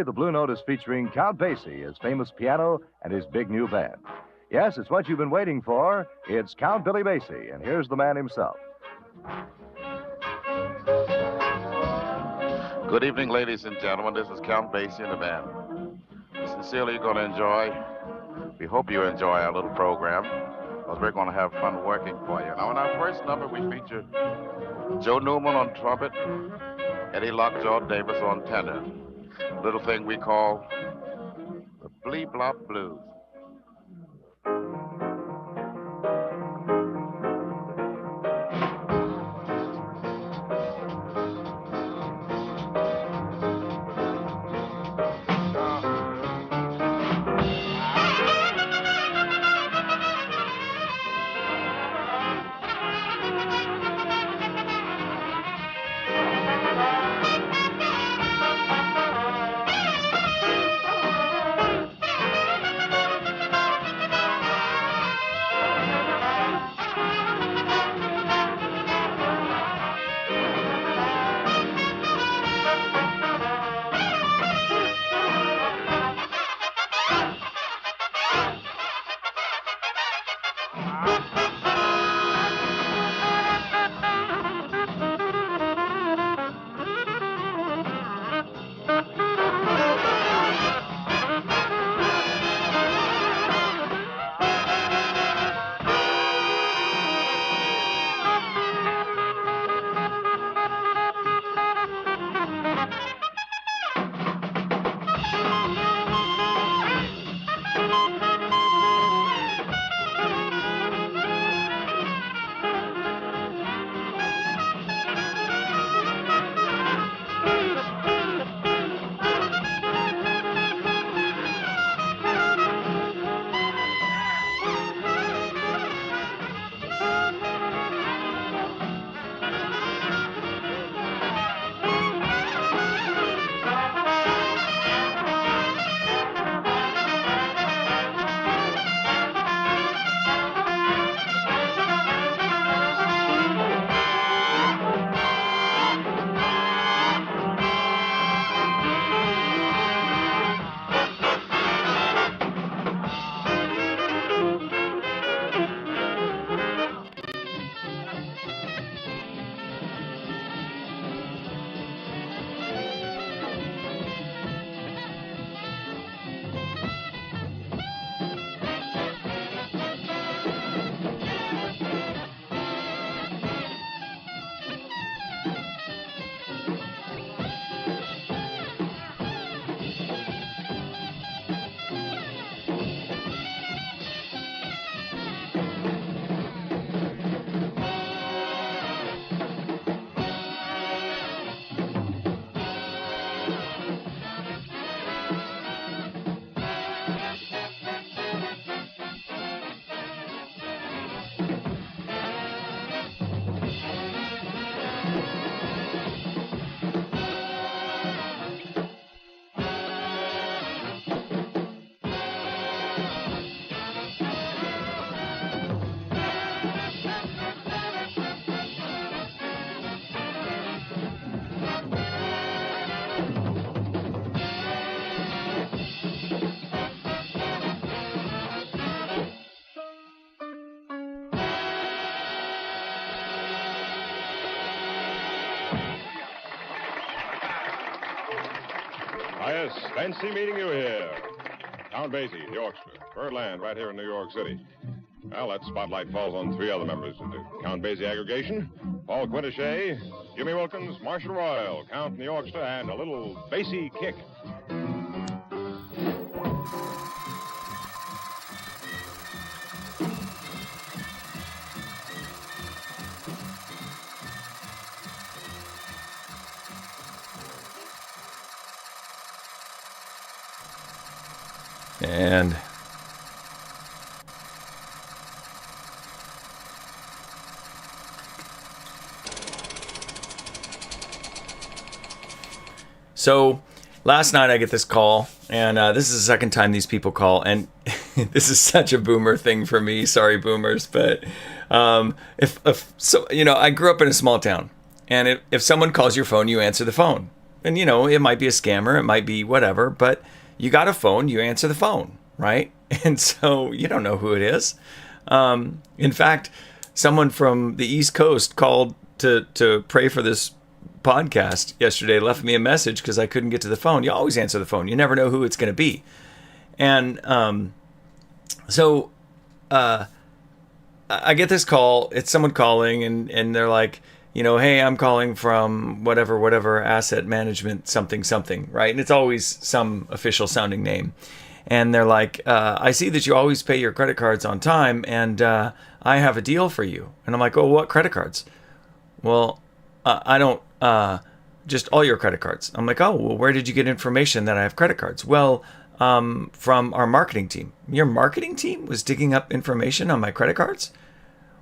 The Blue Note is featuring Count Basie, his famous piano, and his big new band. Yes, it's what you've been waiting for. It's Count Billy Basie, and here's the man himself. Good evening, ladies and gentlemen. This is Count Basie and the band. Sincerely, you're going to enjoy. We hope you enjoy our little program, because we're going to have fun working for you. Now, in our first number, we feature Joe Newman on trumpet, Eddie Lockjaw Davis on tenor. A little thing we call the Blee Blop Blues. Yes, fancy meeting you here. Count Basie, the orchestra. Birdland, right here in New York City. Well, that spotlight falls on three other members of the Count Basie aggregation. Paul Quintachet, Jimmy Wilkins, Marshall Royal, Count in the orchestra, and a little Basie kick. And so last night I get this call, and this is the second time these people call, and this is such a boomer thing for me. Sorry, boomers, but if so, you know, I grew up in a small town, and if someone calls your phone, you answer the phone. And, it might be a scammer, it might be whatever, but you got a phone, you answer the phone, right? And so you don't know who it is. In fact, someone from the East Coast called to pray for this podcast yesterday, left me a message because I couldn't get to the phone. You always answer the phone. You never know who it's going to be. And so I get this call. It's someone calling, and they're like, hey, I'm calling from whatever asset management something, right? And it's always some official sounding name. And they're like, I see that you always pay your credit cards on time, and I have a deal for you. And I'm like, oh, what credit cards? Well, I don't, just all your credit cards. I'm like, oh, well, where did you get information that I have credit cards? Well, from our marketing team. Your marketing team was digging up information on my credit cards?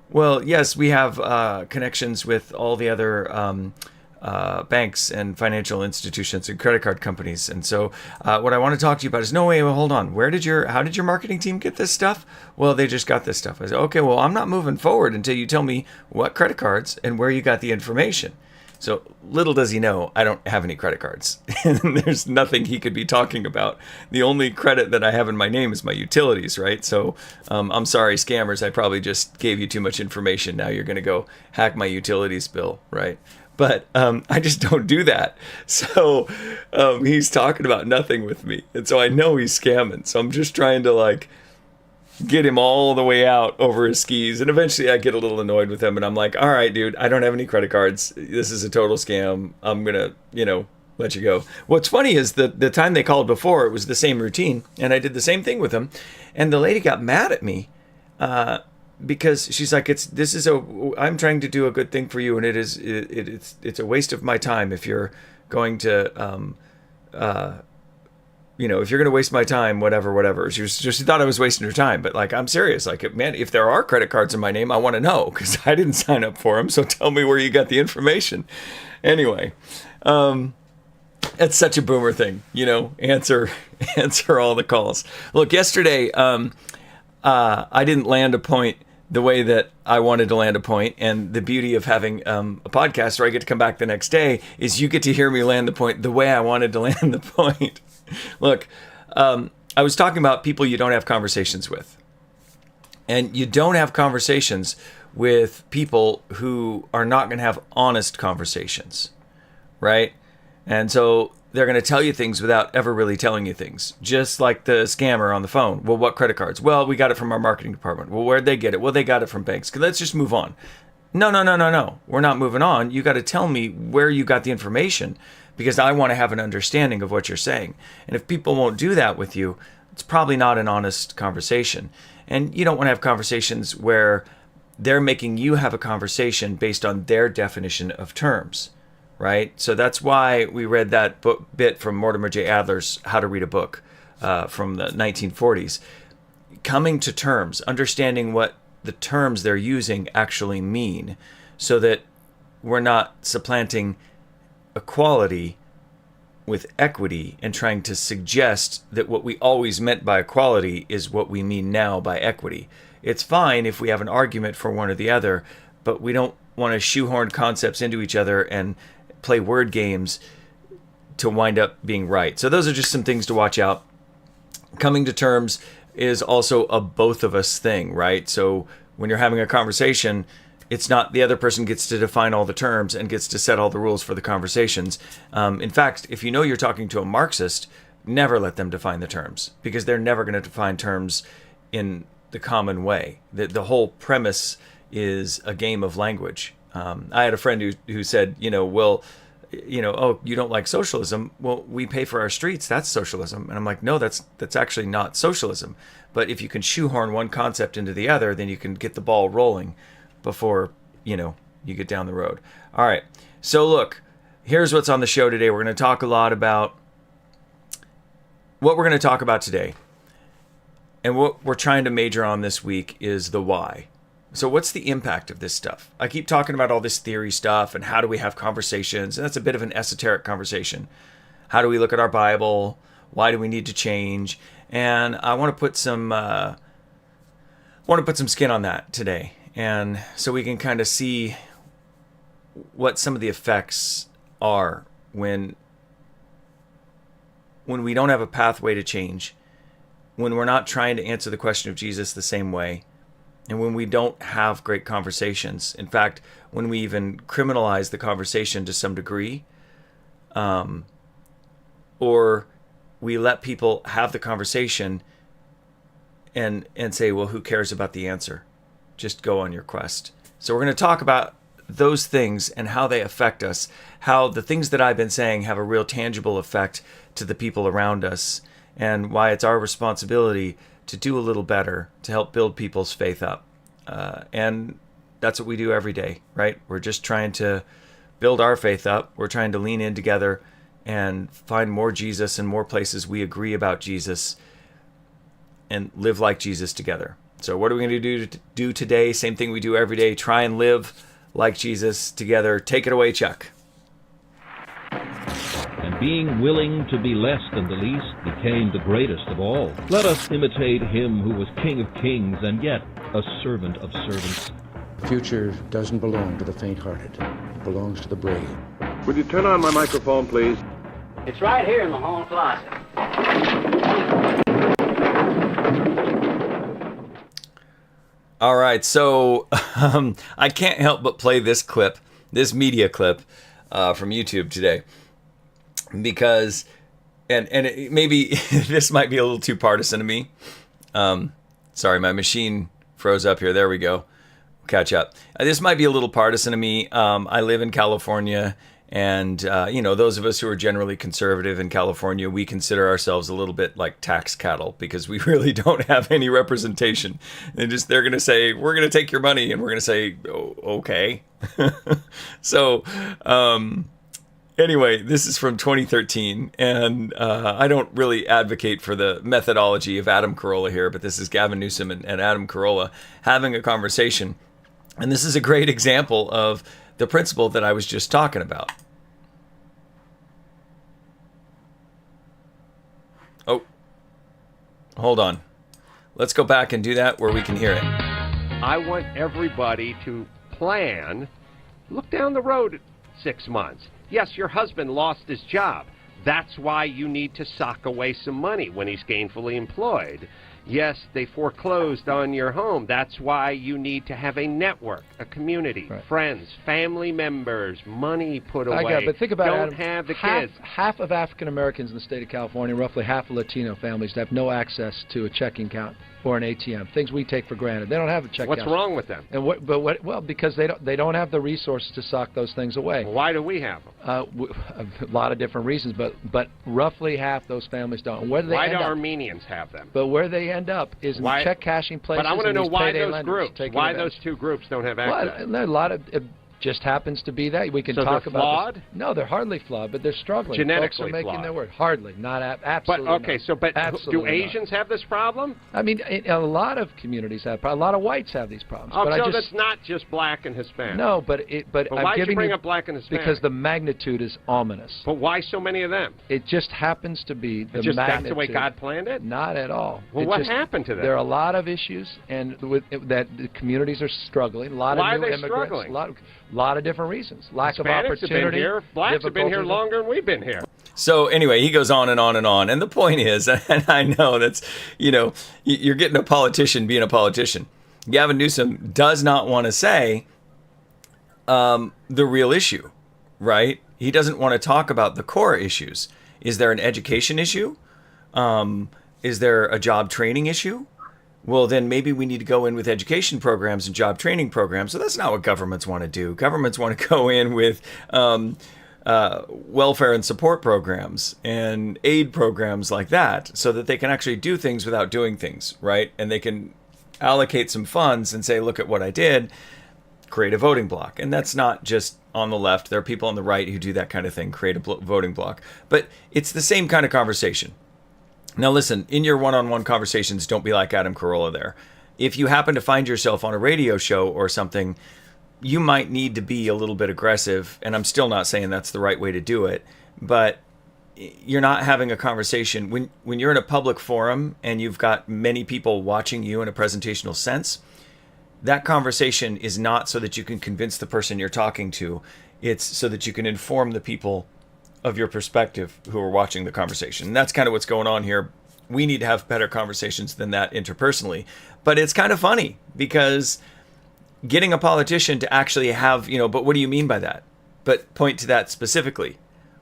Well, yes, we have connections with all the other banks and financial institutions and credit card companies. And so what I want to talk to you about is, no, wait, well, hold on. How did your marketing team get this stuff? Well, they just got this stuff. I said, okay, well, I'm not moving forward until you tell me what credit cards and where you got the information. So little does he know, I don't have any credit cards. And there's nothing he could be talking about. The only credit that I have in my name is my utilities, right? So I'm sorry, scammers, I probably just gave you too much information. Now you're going to go hack my utilities bill, right? But I just don't do that. So he's talking about nothing with me. And so I know he's scamming. So I'm just trying to get him all the way out over his skis. And eventually I get a little annoyed with him. And I'm like, all right, dude, I don't have any credit cards. This is a total scam. I'm going to, let you go. What's funny is the time they called before, it was the same routine. And I did the same thing with him. And the lady got mad at me. Because she's like, I'm trying to do a good thing for you, and it's a waste of my time if you're going to, if you're going to waste my time, whatever. She thought I was wasting her time, but I'm serious. Man, if there are credit cards in my name, I want to know because I didn't sign up for them. So tell me where you got the information. Anyway, it's such a boomer thing, answer all the calls. Look, yesterday, I didn't land a point the way that I wanted to land a point. And the beauty of having a podcast where I get to come back the next day is you get to hear me land the point the way I wanted to land the point. Look, I was talking about people you don't have conversations with. And you don't have conversations with people who are not going to have honest conversations, right? And so they're going to tell you things without ever really telling you things. Just like the scammer on the phone. Well, what credit cards? Well, we got it from our marketing department. Well, where'd they get it? Well, they got it from banks. Let's just move on. No. We're not moving on. You got to tell me where you got the information because I want to have an understanding of what you're saying. And if people won't do that with you, it's probably not an honest conversation. And you don't want to have conversations where they're making you have a conversation based on their definition of terms. Right? So that's why we read that bit from Mortimer J. Adler's How to Read a Book from the 1940s. Coming to terms, understanding what the terms they're using actually mean so that we're not supplanting equality with equity and trying to suggest that what we always meant by equality is what we mean now by equity. It's fine if we have an argument for one or the other, but we don't want to shoehorn concepts into each other and play word games to wind up being right. So those are just some things to watch out. Coming to terms is also a both of us thing, right? So when you're having a conversation, it's not the other person gets to define all the terms and gets to set all the rules for the conversations. In fact, if you know you're talking to a Marxist, never let them define the terms because they're never going to define terms in the common way. The whole premise is a game of language. I had a friend who said, oh, you don't like socialism. Well, we pay for our streets. That's socialism. And I'm like, no, that's actually not socialism. But if you can shoehorn one concept into the other, then you can get the ball rolling before, you get down the road. All right. So look, here's what's on the show today. We're going to talk a lot about what we're going to talk about today. And what we're trying to major on this week is the why. So what's the impact of this stuff? I keep talking about all this theory stuff and how do we have conversations? And that's a bit of an esoteric conversation. How do we look at our Bible? Why do we need to change? And I want to put some skin on that today. And so we can kind of see what some of the effects are when when we don't have a pathway to change, when we're not trying to answer the question of Jesus the same way, and when we don't have great conversations. In fact, when we even criminalize the conversation to some degree, or we let people have the conversation and say, well, who cares about the answer? Just go on your quest. So we're going to talk about those things and how they affect us, how the things that I've been saying have a real tangible effect to the people around us, and why it's our responsibility to do a little better to help build people's faith up. And that's what we do every day, right? We're just trying to build our faith up. We're trying to lean in together and find more Jesus and more places we agree about Jesus and live like Jesus together. So what are we going to do today? Same thing we do every day. Try and live like Jesus together. Take it away, Chuck. And being willing to be less than the least became the greatest of all. Let us imitate him who was King of kings and yet a servant of servants. The future doesn't belong to the faint-hearted. It belongs to the brave. Would you turn on my microphone, please? It's right here in the hall closet. All right, so I can't help but play this clip, this media clip from YouTube today, because, and maybe this might be a little too partisan to me. Sorry, my machine froze up here. There we go. Catch up. This might be a little partisan to me. I live in California, and those of us who are generally conservative in California, we consider ourselves a little bit like tax cattle because we really don't have any representation. They're going to say, we're going to take your money, and we're going to say, oh, okay. So anyway, this is from 2013, and I don't really advocate for the methodology of Adam Carolla here, but this is Gavin Newsom and Adam Carolla having a conversation. And this is a great example of the principle that I was just talking about. Oh, hold on. Let's go back and do that where we can hear it. I want everybody to plan, look down the road 6 months. Yes, your husband lost his job. That's why you need to sock away some money when he's gainfully employed. Yes, they foreclosed on your home. That's why you need to have a network, a community, right. Friends, family members, money put away. But think about Don't Adam, have the kids. Half of African Americans in the state of California, roughly half of Latino families, have no access to a checking account or an ATM. Things we take for granted. They don't have a checking account. What's wrong with them? And well, because they don't have the resources to sock those things away. Why do we have them? A lot of different reasons, but roughly half those families don't. And where do they why end do up? Armenians have them? But where they end up is in check cashing places. But I want to know why those groups. Why those two groups don't have access? Well, a lot of it just happens to be that we can talk they're about. Flawed? This. No, they're hardly flawed, but they're struggling. Genetically Folks are making flawed. their word. Hardly, not absolutely. But okay, not. Do Asians have this problem? I mean, a lot of communities have. A lot of whites have these problems. Oh, but so that's not just black and Hispanic. No, but why did you bring up black and Hispanic? Because the magnitude is ominous. But why so many of them? It just happens to be the magnitude. That's the way God planned it? Not at all. Well, what happened to them? There are a lot of issues, and that the communities are struggling. A lot why of new are they immigrants. Struggling? A lot of different reasons. Lack of Hispanics opportunity. Have been here. Blacks have been here longer than we've been here. So anyway, he goes on and on and on. And the point is, and I know that's, you're getting a politician being a politician. Gavin Newsom does not want to say the real issue, right? He doesn't want to talk about the core issues. Is there an education issue? Is there a job training issue? Well, then maybe we need to go in with education programs and job training programs. So that's not what governments want to do. Governments want to go in with welfare and support programs and aid programs like that so that they can actually do things without doing things, right? And they can allocate some funds and say, look at what I did, create a voting block. And that's not just on the left. There are people on the right who do that kind of thing, create a voting block. But it's the same kind of conversation. Now listen, in your one-on-one conversations, don't be like Adam Carolla there. If you happen to find yourself on a radio show or something, you might need to be a little bit aggressive, and I'm still not saying that's the right way to do it, but you're not having a conversation. When you're in a public forum and you've got many people watching you in a presentational sense, that conversation is not so that you can convince the person you're talking to. It's so that you can inform the people of your perspective who are watching the conversation. And that's kind of what's going on here. We need to have better conversations than that interpersonally. But it's kind of funny because getting a politician to actually have, but what do you mean by that? But point to that specifically.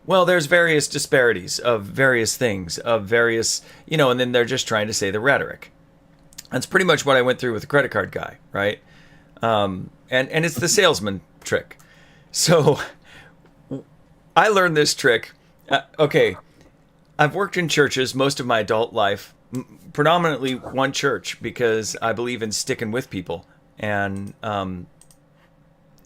Well, there's various disparities of various things, of various, and then they're just trying to say the rhetoric. That's pretty much what I went through with the credit card guy, right? And it's the salesman trick. So I learned this trick. Okay, I've worked in churches most of my adult life, predominantly one church, because I believe in sticking with people. And,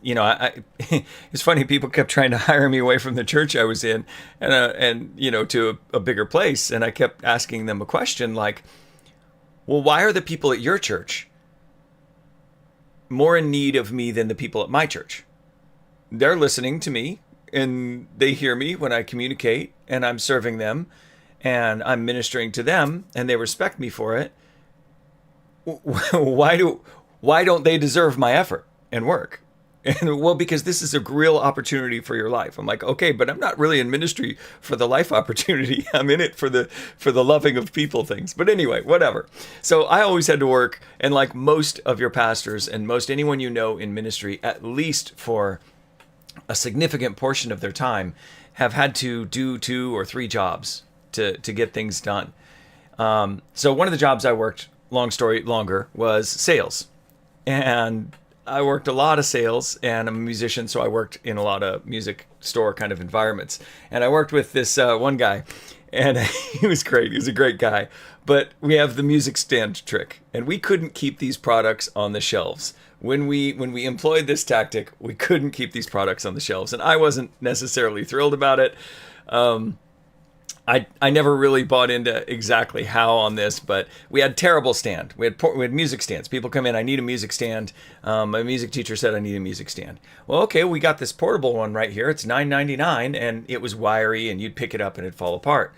it's funny, people kept trying to hire me away from the church I was in and to a bigger place. And I kept asking them a question like, well, why are the people at your church more in need of me than the people at my church? They're listening to me and they hear me when I communicate and I'm serving them and I'm ministering to them and they respect me for it. Why don't they deserve my effort and work? And well, because this is a real opportunity for your life. I'm like, okay, but I'm not really in ministry for the life opportunity. I'm in it for the loving of people things. But anyway, whatever. So I always had to work, and like most of your pastors and most anyone you know in ministry, at least for a significant portion of their time, have had to do 2 or 3 jobs to get things done. So one of the jobs I worked, long story longer, was sales. And I worked a lot of sales, and I'm a musician, so I worked in a lot of music store kind of environments. And I worked with this one guy, and he was great. He was a great guy. But we have the music stand trick, and we couldn't keep these products on the shelves. When we employed this tactic, we couldn't keep these products on the shelves, and I wasn't necessarily thrilled about it. I never really bought into exactly how on this, but we had terrible stand. We had music stands. People come in, I need a music stand. My music teacher said I need a music stand. Well, okay, we got this portable one right here. It's $9.99, and it was wiry, and you'd pick it up and it'd fall apart.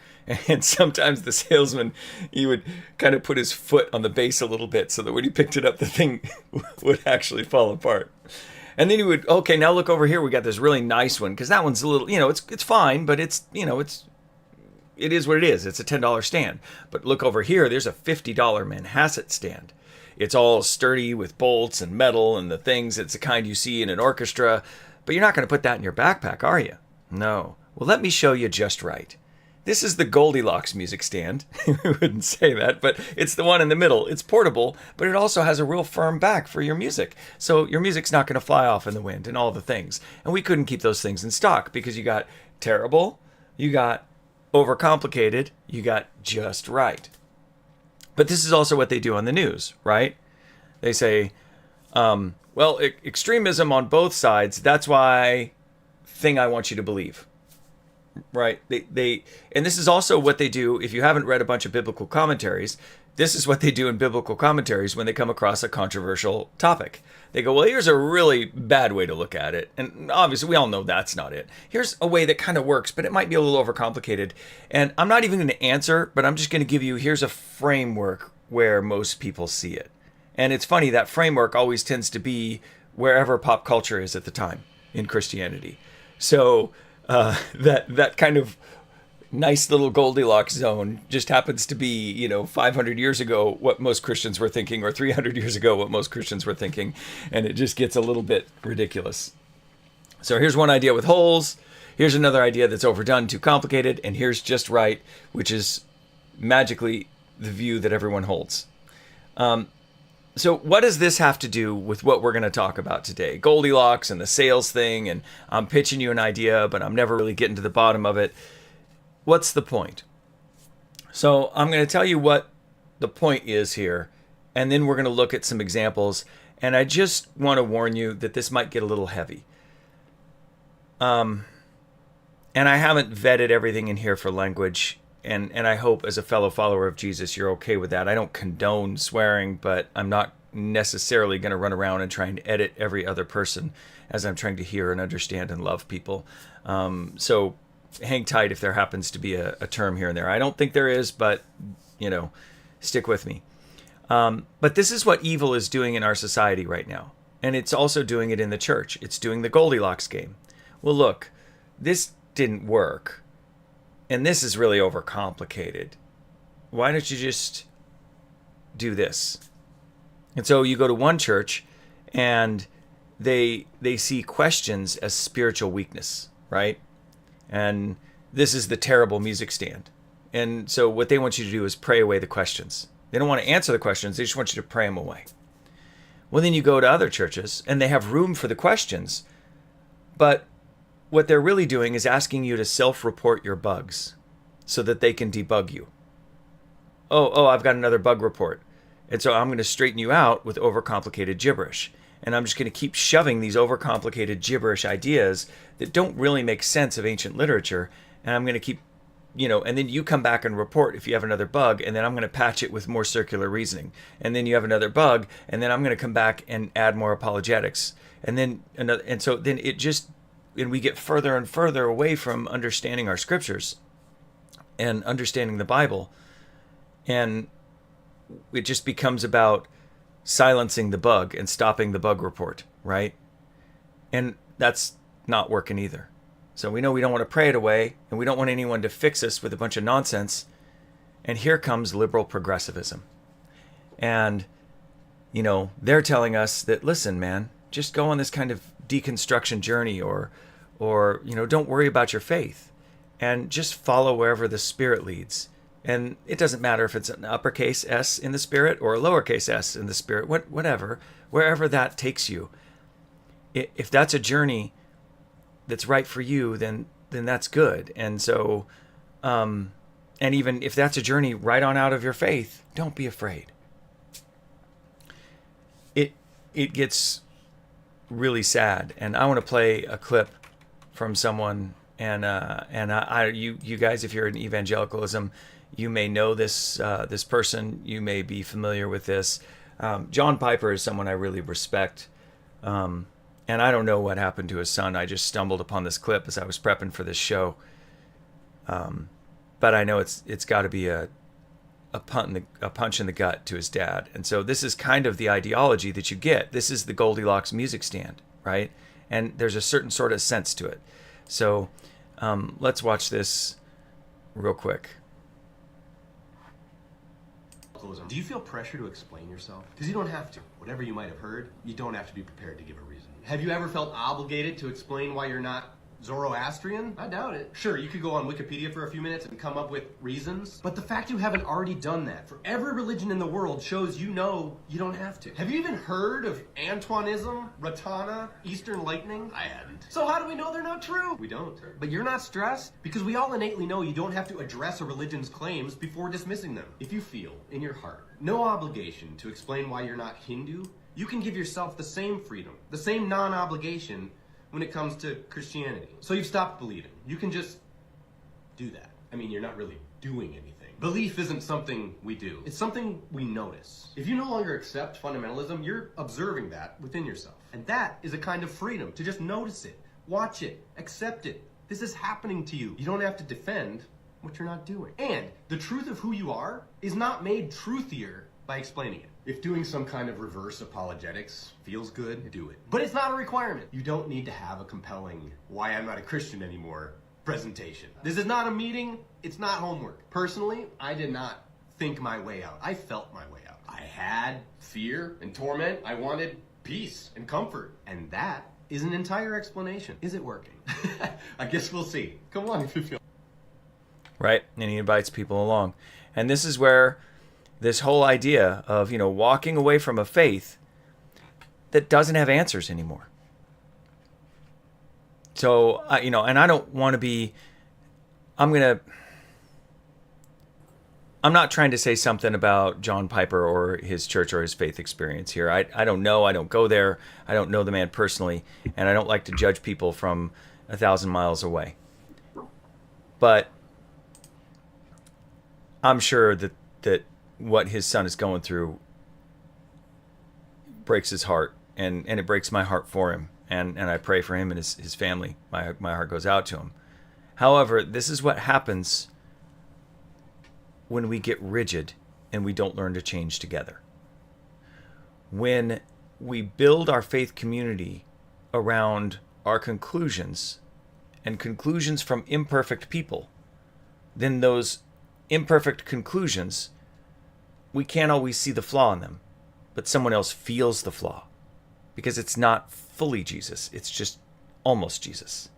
And sometimes the salesman, he would kind of put his foot on the base a little bit so that when he picked it up, the thing would actually fall apart. And then he would, okay, now look over here. We got this really nice one, because that one's a little, it's fine, but it is what it is. It's a $10 stand. But look over here, there's a $50 Manhasset stand. It's all sturdy with bolts and metal and the things. It's the kind you see in an orchestra. But you're not going to put that in your backpack, are you? No. Well, let me show you just right. This is the Goldilocks music stand. We wouldn't say that, but it's the one in the middle. It's portable, but it also has a real firm back for your music. So your music's not going to fly off in the wind and all the things. And we couldn't keep those things in stock because you got terrible, you got overcomplicated, you got just right. But this is also what they do on the news, right? They say, extremism on both sides, that's why thing I want you to believe. Right? And this is also what they do if you haven't read a bunch of biblical commentaries. This is what they do in biblical commentaries when they come across a controversial topic. They go, well, here's a really bad way to look at it. And obviously, we all know that's not it. Here's a way that kind of works, but it might be a little overcomplicated. And I'm not even going to answer, but I'm just going to give you, here's a framework where most people see it. And it's funny, that framework always tends to be wherever pop culture is at the time in Christianity. So that kind of nice little Goldilocks zone just happens to be, 500 years ago what most Christians were thinking, or 300 years ago what most Christians were thinking, and it just gets a little bit ridiculous. So here's one idea with holes, here's another idea that's overdone, too complicated, and here's just right, which is magically the view that everyone holds. So what does this have to do with what we're going to talk about today? Goldilocks and the sales thing, and I'm pitching you an idea, but I'm never really getting to the bottom of it. What's the point? So I'm going to tell you what the point is here, and then we're going to look at some examples. And I just want to warn you that this might get a little heavy. And I haven't vetted everything in here for language. And I hope as a fellow follower of Jesus, you're okay with that. I don't condone swearing, but I'm not necessarily going to run around and try and edit every other person as I'm trying to hear and understand and love people. So hang tight if there happens to be a term here and there. I don't think there is, but, stick with me. But this is what evil is doing in our society right now. And it's also doing it in the church. It's doing the Goldilocks game. Well, look, this didn't work. and this is really overcomplicated. Why don't you just do this? And so you go to one church and they see questions as spiritual weakness, right? And this is the terrible music stand. And so what they want you to do is pray away the questions. They don't want to answer the questions. They just want you to pray them away. Well, then you go to other churches and they have room for the questions. But what they're really doing is asking you to self-report your bugs so that they can debug you. Oh, I've got another bug report. And so I'm going to straighten you out with overcomplicated gibberish. And I'm just going to keep shoving these overcomplicated gibberish ideas that don't really make sense of ancient literature. And I'm going to keep, and then you come back and report if you have another bug. And then I'm going to patch it with more circular reasoning. And then you have another bug. And then I'm going to come back and add more apologetics. And then another. And so then and we get further and further away from understanding our scriptures and understanding the Bible. And it just becomes about silencing the bug and stopping the bug report, right? And that's not working either. So we know we don't want to pray it away, and we don't want anyone to fix us with a bunch of nonsense. And here comes liberal progressivism. And, they're telling us that, listen, man, just go on this kind of deconstruction journey or don't worry about your faith and just follow wherever the Spirit leads. And it doesn't matter if it's an uppercase S in the Spirit or a lowercase s in the Spirit, whatever, wherever that takes you. If that's a journey that's right for you, then that's good. And so, and even if that's a journey right on out of your faith, don't be afraid. It gets really sad. And I want to play a clip from someone. And you guys, if you're in evangelicalism, you may know this person. You may be familiar with this. John Piper is someone I really respect. And I don't know what happened to his son. I just stumbled upon this clip as I was prepping for this show. But I know it's got to be a punch in the gut to his dad. And so this is kind of the ideology that you get. This is the Goldilocks music stand, right? And there's a certain sort of sense to it. So let's watch this real quick. Do you feel pressure to explain yourself? Because you don't have to. Whatever you might have heard, you don't have to be prepared to give a reason. Have you ever felt obligated to explain why you're not Zoroastrian? I doubt it. Sure, you could go on Wikipedia for a few minutes and come up with reasons, but the fact you haven't already done that for every religion in the world shows you know you don't have to. Have you even heard of Antoinism, Ratana, Eastern Lightning? I hadn't. So how do we know they're not true? We don't. But you're not stressed because we all innately know you don't have to address a religion's claims before dismissing them. If you feel, in your heart, no obligation to explain why you're not Hindu, you can give yourself the same freedom, the same non-obligation when it comes to Christianity. So you've stopped believing. You can just do that. I mean, you're not really doing anything. Belief isn't something we do. It's something we notice. If you no longer accept fundamentalism, you're observing that within yourself. And that is a kind of freedom, to just notice it, watch it, accept it. This is happening to you. You don't have to defend what you're not doing. And the truth of who you are is not made truthier by explaining it. If doing some kind of reverse apologetics feels good, do it. But it's not a requirement. You don't need to have a compelling why I'm not a Christian anymore presentation. This is not a meeting. It's not homework. Personally, I did not think my way out. I felt my way out. I had fear and torment. I wanted peace and comfort. And that is an entire explanation. Is it working? I guess we'll see. Come on if you feel. Right? And he invites people along. And this is where this whole idea of, walking away from a faith that doesn't have answers anymore. So, and I don't want to be, I'm not trying to say something about John Piper or his church or his faith experience here. I don't know. I don't go there. I don't know the man personally. And I don't like to judge people from 1,000 miles away. But I'm sure that what his son is going through breaks his heart, and it breaks my heart for him, and I pray for him and his family. My heart goes out to him. However, this is what happens when we get rigid and we don't learn to change together. When we build our faith community around our conclusions and conclusions from imperfect people, then those imperfect conclusions, we can't always see the flaw in them, but someone else feels the flaw because it's not fully Jesus. It's just almost Jesus.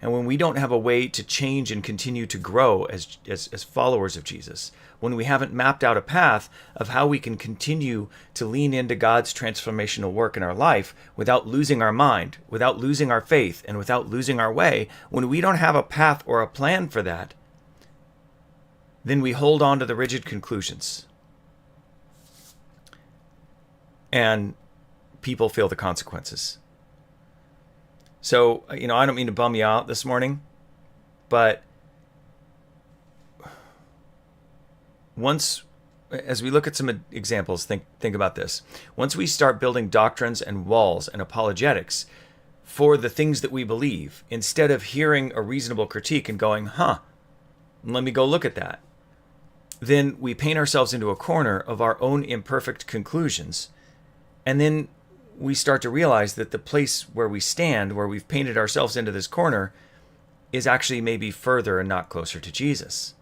And when we don't have a way to change and continue to grow as followers of Jesus, when we haven't mapped out a path of how we can continue to lean into God's transformational work in our life without losing our mind, without losing our faith, and without losing our way, when we don't have a path or a plan for that, then we hold on to the rigid conclusions. And people feel the consequences. So, I don't mean to bum you out this morning, but as we look at some examples, think about this. Once we start building doctrines and walls and apologetics for the things that we believe, instead of hearing a reasonable critique and going, let me go look at that, then we paint ourselves into a corner of our own imperfect conclusions. And then we start to realize that the place where we stand, where we've painted ourselves into this corner, is actually maybe further and not closer to Jesus.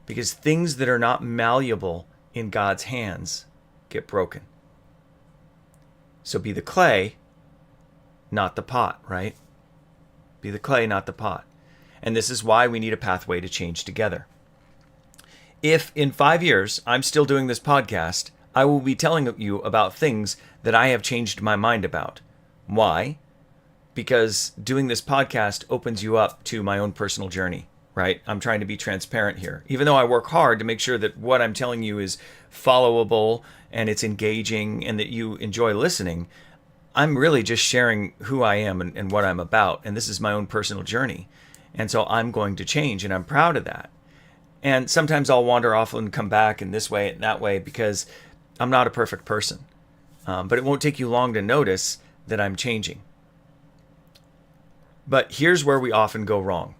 Because things that are not malleable in God's hands get broken. So be the clay, not the pot, right? Be the clay, not the pot. And this is why we need a pathway to change together. If in 5 years I'm still doing this podcast, I will be telling you about things that I have changed my mind about. Why? Because doing this podcast opens you up to my own personal journey, right? I'm trying to be transparent here. Even though I work hard to make sure that what I'm telling you is followable and it's engaging and that you enjoy listening, I'm really just sharing who I am and what I'm about. And this is my own personal journey. And so I'm going to change, and I'm proud of that. And sometimes I'll wander off and come back in this way and that way because I'm not a perfect person. But it won't take you long to notice that I'm changing. But here's where we often go wrong.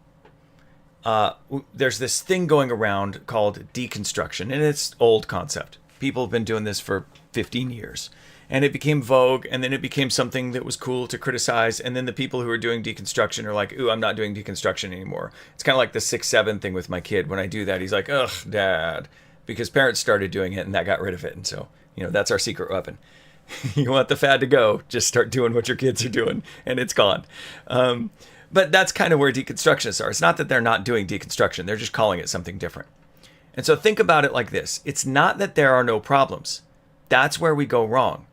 There's this thing going around called deconstruction, and it's an old concept. People have been doing this for 15 years. And it became vogue, and then it became something that was cool to criticize. And then the people who are doing deconstruction are like, ooh, I'm not doing deconstruction anymore. It's kind of like the 6-7 thing with my kid. When I do that, he's like, ugh, Dad. Because parents started doing it, and that got rid of it. And so, that's our secret weapon. You want the fad to go, just start doing what your kids are doing, and it's gone. But that's kind of where deconstructionists are. It's not that they're not doing deconstruction. They're just calling it something different. And so think about it like this. It's not that there are no problems. That's where we go wrong.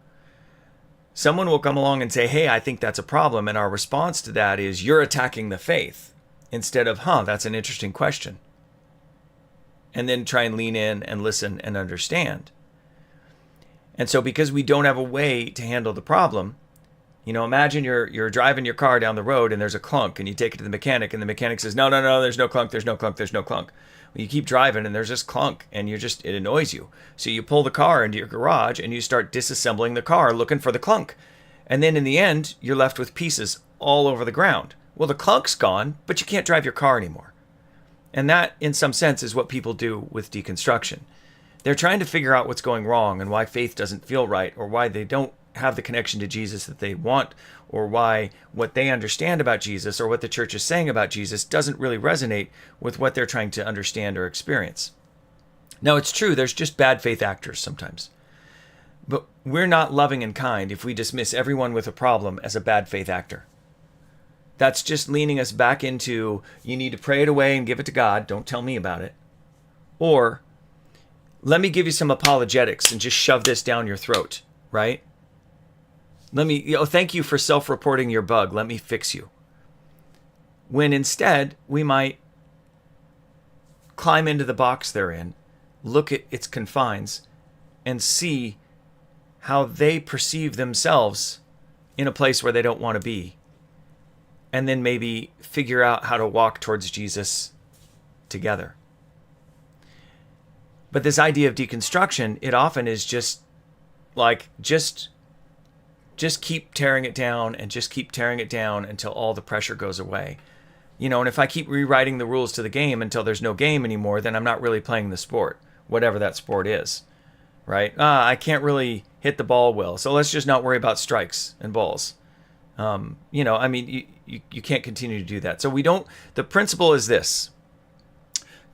Someone will come along and say, hey, I think that's a problem. And our response to that is, you're attacking the faith, instead of, that's an interesting question. And then try and lean in and listen and understand. And so because we don't have a way to handle the problem, imagine you're driving your car down the road and there's a clunk, and you take it to the mechanic, and the mechanic says, no, there's no clunk, there's no clunk, there's no clunk. Well, you keep driving and there's this clunk, and it annoys you. So you pull the car into your garage and you start disassembling the car looking for the clunk. And then in the end, you're left with pieces all over the ground. Well, the clunk's gone, but you can't drive your car anymore. And that, in some sense, is what people do with deconstruction. They're trying to figure out what's going wrong and why faith doesn't feel right, or why they don't have the connection to Jesus that they want, or why what they understand about Jesus or what the church is saying about Jesus doesn't really resonate with what they're trying to understand or experience. Now, it's true, there's just bad faith actors sometimes. But we're not loving and kind if we dismiss everyone with a problem as a bad faith actor. That's just leaning us back into, you need to pray it away and give it to God, don't tell me about it. Or, let me give you some apologetics and just shove this down your throat, right? Thank you for self-reporting your bug. Let me fix you. When instead, we might climb into the box they're in, look at its confines, and see how they perceive themselves in a place where they don't want to be. And then maybe figure out how to walk towards Jesus together. But this idea of deconstruction, it often is just keep tearing it down and just keep tearing it down until all the pressure goes away. And if I keep rewriting the rules to the game until there's no game anymore, then I'm not really playing the sport, whatever that sport is, right? I can't really hit the ball well, so let's just not worry about strikes and balls. You can't continue to do that. So the principle is this.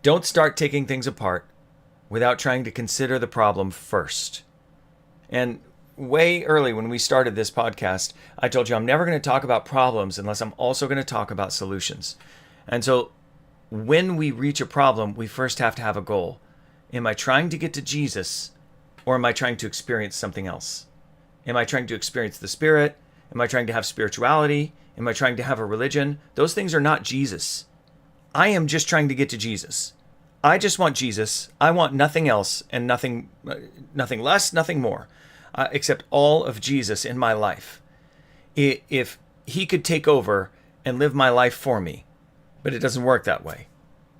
Don't start taking things apart without trying to consider the problem first. And way early when we started this podcast, I told you I'm never going to talk about problems unless I'm also going to talk about solutions. And so when we reach a problem, we first have to have a goal. Am I trying to get to Jesus, or am I trying to experience something else? Am I trying to experience the Spirit? Am I trying to have spirituality? Am I trying to have a religion? Those things are not Jesus. I am just trying to get to Jesus. I just want Jesus. I want nothing else and nothing less, nothing more, except all of Jesus in my life. If he could take over and live my life for me, but it doesn't work that way.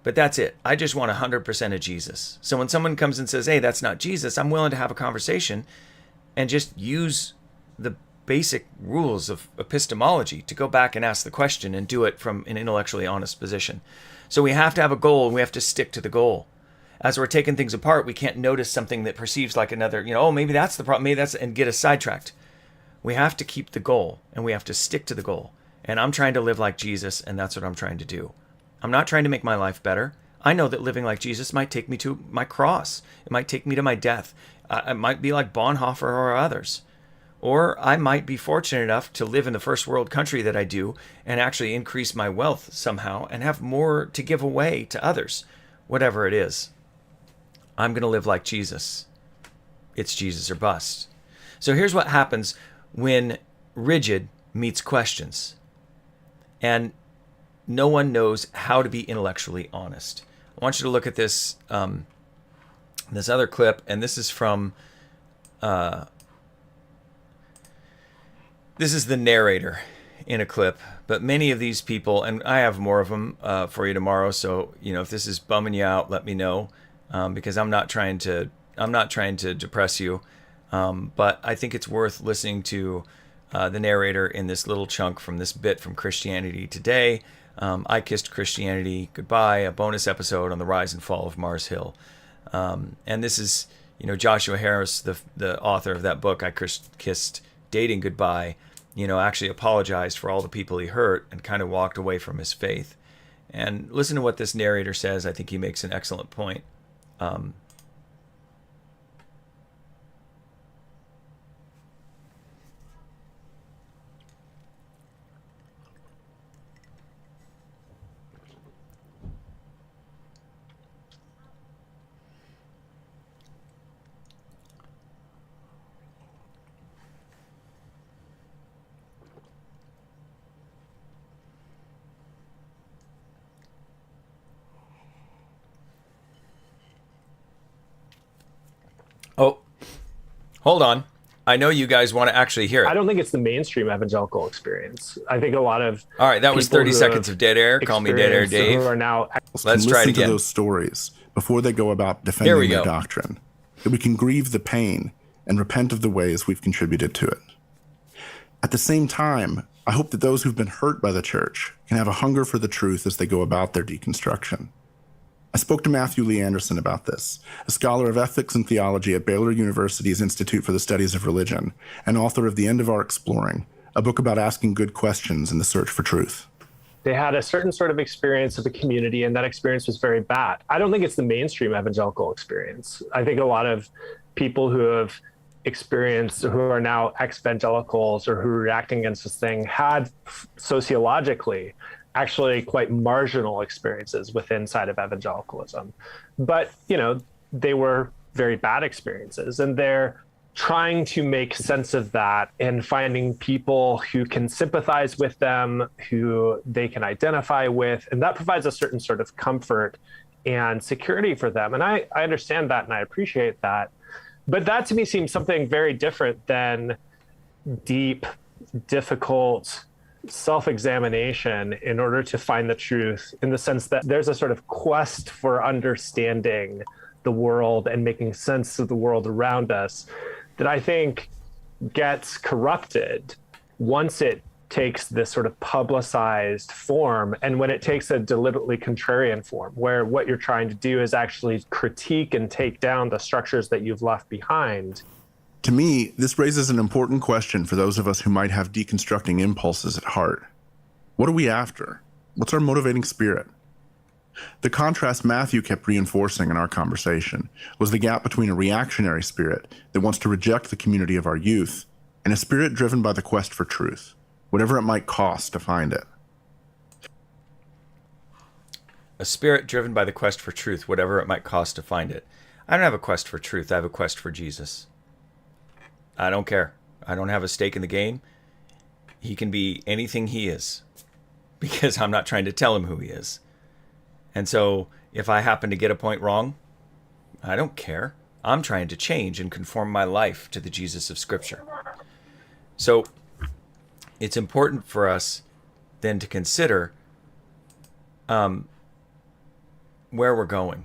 But that's it. I just want 100% of Jesus. So when someone comes and says, hey, that's not Jesus, I'm willing to have a conversation and just use the basic rules of epistemology to go back and ask the question and do it from an intellectually honest position. So we have to have a goal, and we have to stick to the goal. As we're taking things apart, we can't notice something that perceives like another, oh, maybe that's the problem, maybe that's, and get us sidetracked. We have to keep the goal, and we have to stick to the goal. And I'm trying to live like Jesus, and that's what I'm trying to do. I'm not trying to make my life better. I know that living like Jesus might take me to my cross. It might take me to my death. I might be like Bonhoeffer or others. Or I might be fortunate enough to live in the first world country that I do and actually increase my wealth somehow and have more to give away to others. Whatever it is, I'm going to live like Jesus. It's Jesus or bust. So here's what happens when rigid meets questions. And no one knows how to be intellectually honest. I want you to look at this this other clip, and this is from this is the narrator in a clip. But many of these people, and I have more of them for you tomorrow. So if this is bumming you out, let me know, because I'm not trying to depress you, but I think it's worth listening to the narrator in this little chunk from this bit from Christianity Today. I Kissed Christianity Goodbye, a bonus episode on the rise and fall of Mars Hill. And this is, Joshua Harris, the author of that book, I Kissed Dating Goodbye, actually apologized for all the people he hurt and kind of walked away from his faith. And listen to what this narrator says. I think he makes an excellent point. Oh, hold on. I know you guys want to actually hear it. I don't think it's the mainstream evangelical experience. I think a lot of all right, that was 30 seconds of dead air. Call me Dead Air Dave. Who are now Let's try it again. Listen to those stories before they go about defending their doctrine, that we can grieve the pain and repent of the ways we've contributed to it. At the same time, I hope that those who've been hurt by the church can have a hunger for the truth as they go about their deconstruction. I spoke to Matthew Lee Anderson about this, a scholar of ethics and theology at Baylor University's Institute for the Studies of Religion, and author of The End of Our Exploring, a book about asking good questions in the search for truth. They had a certain sort of experience of a community, and that experience was very bad. I don't think it's the mainstream evangelical experience. I think a lot of people who have experienced, who are now ex-evangelicals or who are reacting against this thing, had sociologically actually quite marginal experiences inside of evangelicalism. But, they were very bad experiences, and they're trying to make sense of that and finding people who can sympathize with them, who they can identify with, and that provides a certain sort of comfort and security for them. And I understand that, and I appreciate that. But that to me seems something very different than deep, difficult self-examination in order to find the truth, in the sense that there's a sort of quest for understanding the world and making sense of the world around us that I think gets corrupted once it takes this sort of publicized form, and when it takes a deliberately contrarian form, where what you're trying to do is actually critique and take down the structures that you've left behind. To me, this raises an important question for those of us who might have deconstructing impulses at heart. What are we after? What's our motivating spirit? The contrast Matthew kept reinforcing in our conversation was the gap between a reactionary spirit that wants to reject the community of our youth and a spirit driven by the quest for truth, whatever it might cost to find it. A spirit driven by the quest for truth, whatever it might cost to find it. I don't have a quest for truth. I have a quest for Jesus. I don't care. I don't have a stake in the game. He can be anything he is, because I'm not trying to tell him who he is. And so if I happen to get a point wrong, I don't care. I'm trying to change and conform my life to the Jesus of Scripture. So it's important for us then to consider where we're going.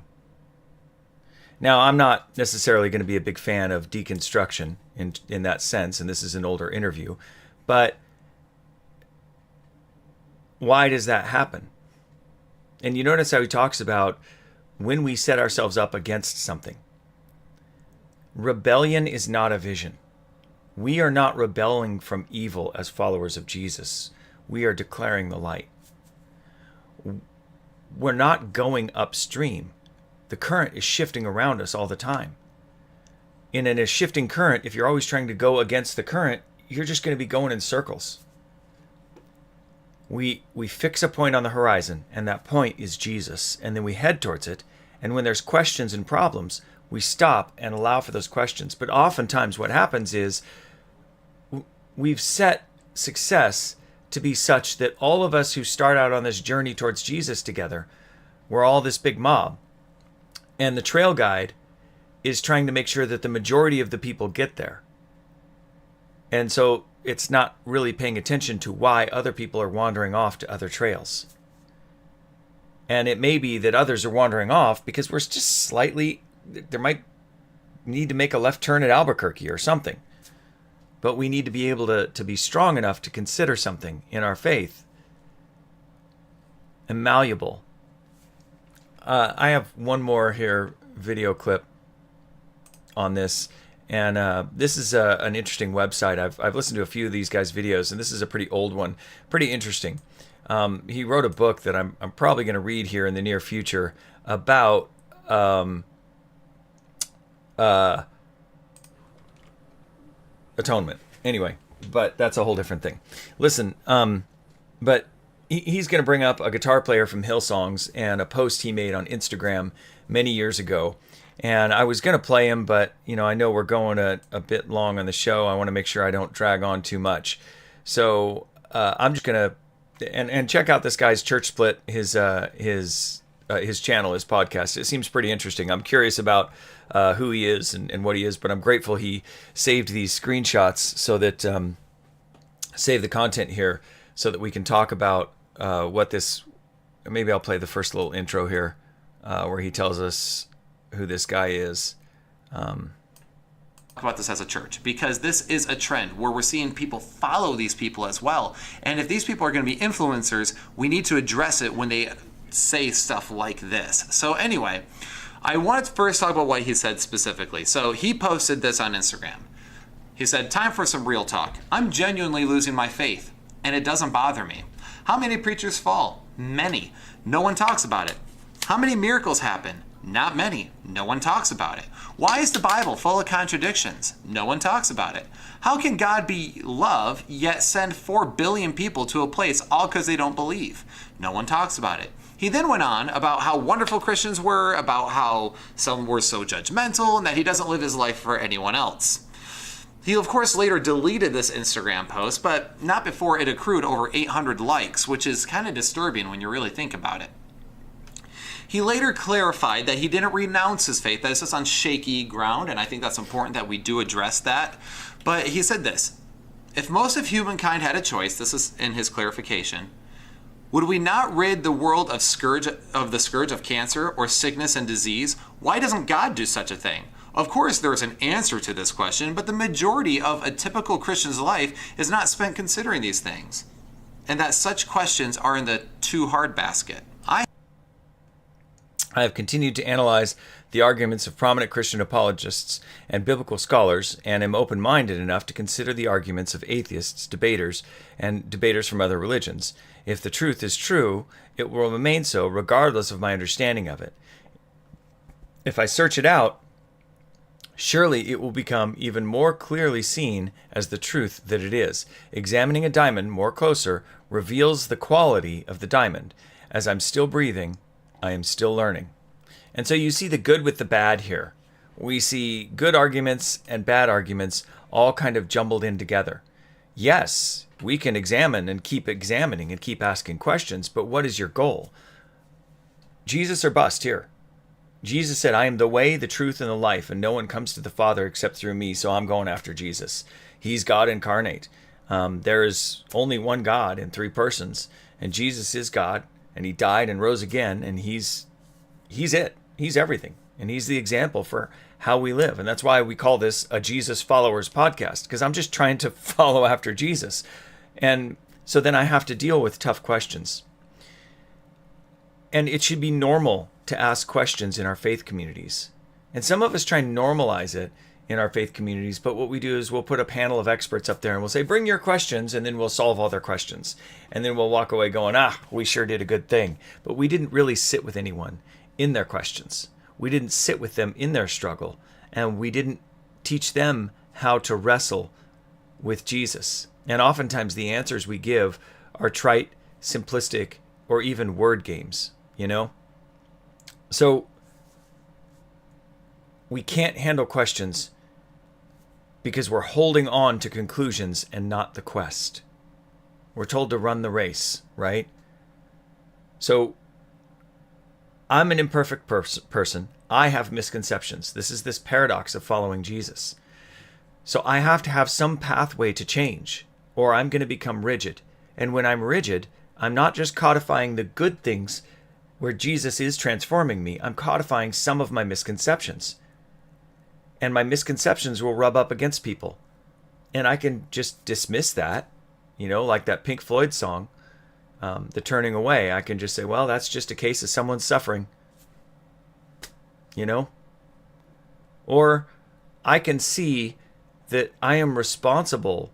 Now, I'm not necessarily going to be a big fan of deconstruction in that sense, and this is an older interview, but why does that happen? And you notice how he talks about when we set ourselves up against something. Rebellion is not a vision. We are not rebelling from evil as followers of Jesus. We are declaring the light. We're not going upstream. The current is shifting around us all the time. In a shifting current, if you're always trying to go against the current, you're just going to be going in circles. We fix a point on the horizon, and that point is Jesus, and then we head towards it. And when there's questions and problems, we stop and allow for those questions. But oftentimes what happens is we've set success to be such that all of us who start out on this journey towards Jesus together, we're all this big mob. And the trail guide is trying to make sure that the majority of the people get there. And so it's not really paying attention to why other people are wandering off to other trails. And it may be that others are wandering off because we're just slightly, there might need to make a left turn at Albuquerque or something. But we need to be able to be strong enough to consider something in our faith. And malleable. I have one more here video clip on this. And this is an interesting website. I've listened to a few of these guys' videos, and this is a pretty old one. Pretty interesting. He wrote a book that I'm probably going to read here in the near future about atonement. Anyway, but that's a whole different thing. Listen, but he's going to bring up a guitar player from Hillsongs and a post he made on Instagram many years ago. And I was going to play him, but I know we're going a bit long on the show. I want to make sure I don't drag on too much. So I'm just going to and check out this guy's Church Split, his channel, his podcast. It seems pretty interesting. I'm curious about who he is and what he is, but I'm grateful he saved these screenshots so that save the content here so that we can talk about what this. Maybe I'll play the first little intro here where he tells us who this guy is. Talk about this as a church, because this is a trend where we're seeing people follow these people as well. And if these people are going to be influencers, we need to address it when they say stuff like this. So anyway, I want to first talk about what he said specifically. So he posted this on Instagram. He said, "Time for some real talk. I'm genuinely losing my faith, and it doesn't bother me. How many preachers fall? Many. No one talks about it. How many miracles happen? Not many. No one talks about it. Why is the Bible full of contradictions? No one talks about it. How can God be love, yet send 4 billion people to a place all because they don't believe? No one talks about it." He then went on about how wonderful Christians were, about how some were so judgmental, and that he doesn't live his life for anyone else. He, of course, later deleted this Instagram post, but not before it accrued over 800 likes, which is kind of disturbing when you really think about it. He later clarified that he didn't renounce his faith, that this is on shaky ground, and I think that's important that we do address that. But he said this: "If most of humankind had a choice," this is in his clarification, "would we not rid the world of the scourge of cancer or sickness and disease? Why doesn't God do such a thing?" Of course, there is an answer to this question, but the majority of a typical Christian's life is not spent considering these things, and that such questions are in the too hard basket. I have continued to analyze the arguments of prominent Christian apologists and biblical scholars, and am open-minded enough to consider the arguments of atheists, debaters, and debaters from other religions. If the truth is true, it will remain so, regardless of my understanding of it. If I search it out, surely it will become even more clearly seen as the truth that it is. Examining a diamond more closer reveals the quality of the diamond. As I'm still breathing, I am still learning. And so you see the good with the bad here. We see good arguments and bad arguments all kind of jumbled in together. Yes, we can examine and keep examining and keep asking questions, but what is your goal? Jesus or bust here. Jesus said, I am the way, the truth, and the life, and no one comes to the Father except through me, so I'm going after Jesus. He's God incarnate. There is only one God in three persons, and Jesus is God, and he died and rose again, and he's it. He's everything, and he's the example for how we live. And that's why we call this a Jesus Followers podcast, because I'm just trying to follow after Jesus. And so then I have to deal with tough questions. And it should be normal to ask questions in our faith communities. And some of us try and normalize it in our faith communities, but what we do is we'll put a panel of experts up there and we'll say, bring your questions, and then we'll solve all their questions. And then we'll walk away going, we sure did a good thing. But we didn't really sit with anyone in their questions. We didn't sit with them in their struggle, and we didn't teach them how to wrestle with Jesus. And oftentimes the answers we give are trite, simplistic, or even word games, you know? So we can't handle questions because we're holding on to conclusions and not the quest. We're told to run the race, right? So I'm an imperfect person. I have misconceptions. This is this paradox of following Jesus. So I have to have some pathway to change, or I'm going to become rigid. And when I'm rigid, I'm not just codifying the good things where Jesus is transforming me. I'm codifying some of my misconceptions. And my misconceptions will rub up against people. And I can just dismiss that, like that Pink Floyd song, The Turning Away. I can just say, well, that's just a case of someone suffering, Or I can see that I am responsible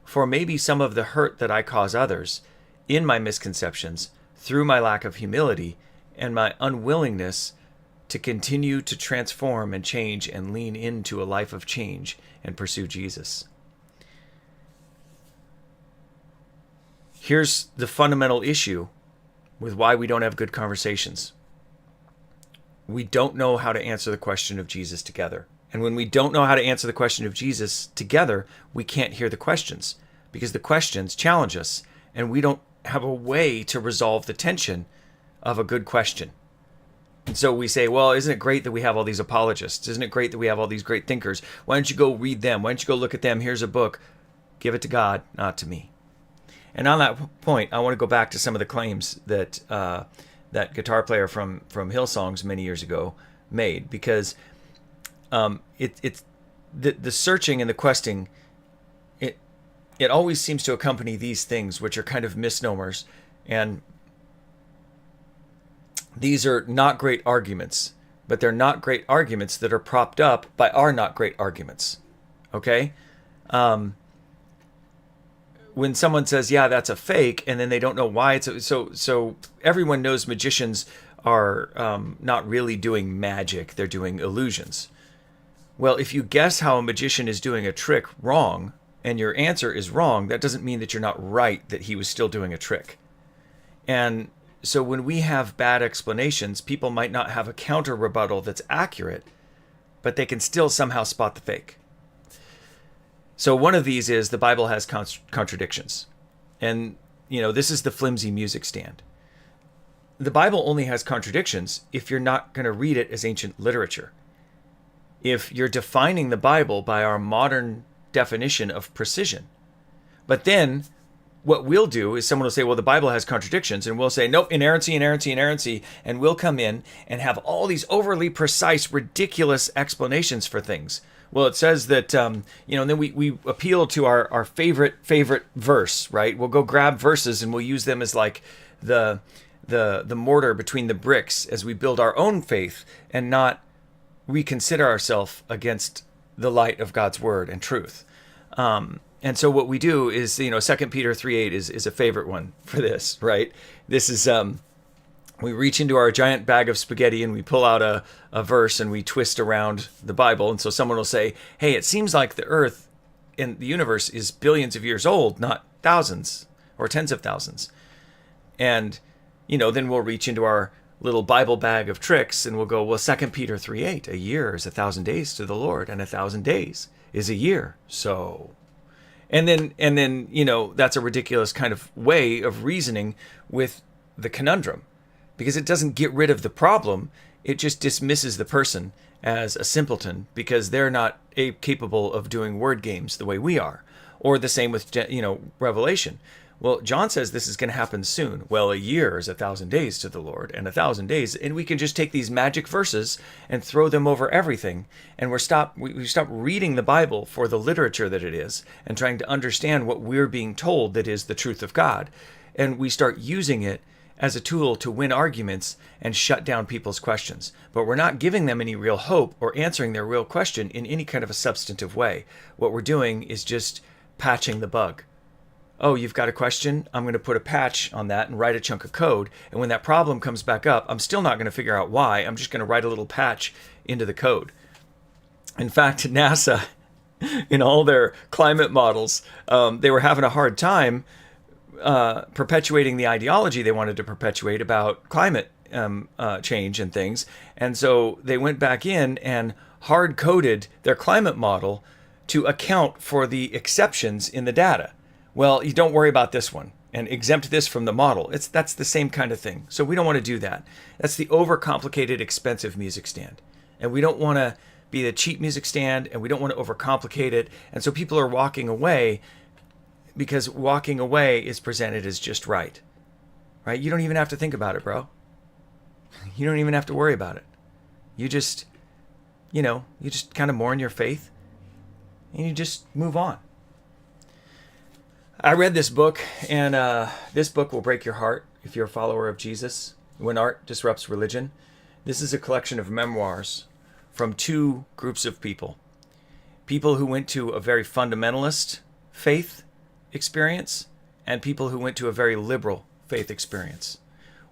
for maybe some of the hurt that I cause others in my misconceptions through my lack of humility and my unwillingness to continue to transform and change and lean into a life of change and pursue Jesus. Here's the fundamental issue with why we don't have good conversations. We don't know how to answer the question of Jesus together. And when we don't know how to answer the question of Jesus together, we can't hear the questions because the questions challenge us and we don't have a way to resolve the tension of a good question. And so we say, well, isn't it great that we have all these apologists? Isn't it great that we have all these great thinkers? Why don't you go read them? Why don't you go look at them? Here's a book. Give it to God, not to me. And on that point, I want to go back to some of the claims that that guitar player from Hillsongs many years ago made, because it's the searching and the questing. It always seems to accompany these things, which are kind of misnomers, and these are not great arguments, but they're not great arguments that are propped up by our not great arguments. Okay? When someone says, yeah, that's a fake, and then they don't know why it's so everyone knows magicians are not really doing magic, they're doing illusions. Well, if you guess how a magician is doing a trick wrong, and your answer is wrong, that doesn't mean that you're not right, that he was still doing a trick. And so when we have bad explanations, people might not have a counter rebuttal that's accurate, but they can still somehow spot the fake. So one of these is the Bible has contradictions. And, this is the flimsy music stand. The Bible only has contradictions if you're not going to read it as ancient literature. If you're defining the Bible by our modern definition of precision. But then what we'll do is someone will say, well, the Bible has contradictions, and we'll say, nope, inerrancy, and we'll come in and have all these overly precise, ridiculous explanations for things. Well, it says that, and then we appeal to our favorite verse, right? We'll go grab verses and we'll use them as like the the mortar between the bricks as we build our own faith and not reconsider ourselves against the light of God's word and truth. And so what we do is, 2 Peter 3:8 is a favorite one for this, right? This is, we reach into our giant bag of spaghetti and we pull out a verse and we twist around the Bible. And so someone will say, hey, it seems like the earth and the universe is billions of years old, not thousands or tens of thousands. And, then we'll reach into our little Bible bag of tricks and we'll go, well, 2 Peter 3:8, a year is 1,000 days to the Lord and 1,000 days is a year. So, and then, that's a ridiculous kind of way of reasoning with the conundrum, because it doesn't get rid of the problem. It just dismisses the person as a simpleton because they're not capable of doing word games the way we are. Or the same with, Revelation. Well, John says this is going to happen soon. Well, a year is 1,000 days to the Lord, and 1,000 days, and we can just take these magic verses and throw them over everything, and we stop reading the Bible for the literature that it is, and trying to understand what we're being told that is the truth of God, and we start using it as a tool to win arguments and shut down people's questions. But we're not giving them any real hope or answering their real question in any kind of a substantive way. What we're doing is just patching the bug. Oh, you've got a question? I'm going to put a patch on that and write a chunk of code. And when that problem comes back up, I'm still not going to figure out why. I'm just going to write a little patch into the code. In fact, NASA, in all their climate models, they were having a hard time perpetuating the ideology they wanted to perpetuate about climate change and things. And so they went back in and hard-coded their climate model to account for the exceptions in the data. Well, you don't worry about this one and exempt this from the model. That's the same kind of thing. So we don't want to do that. That's the overcomplicated, expensive music stand. And we don't want to be the cheap music stand, and we don't want to overcomplicate it. And so people are walking away because walking away is presented as just right? You don't even have to think about it, bro. You don't even have to worry about it. You just, you just kind of mourn your faith and you just move on. I read this book, and this book will break your heart if you're a follower of Jesus. When Art Disrupts Religion. This is a collection of memoirs from two groups of people. People who went to a very fundamentalist faith experience and people who went to a very liberal faith experience.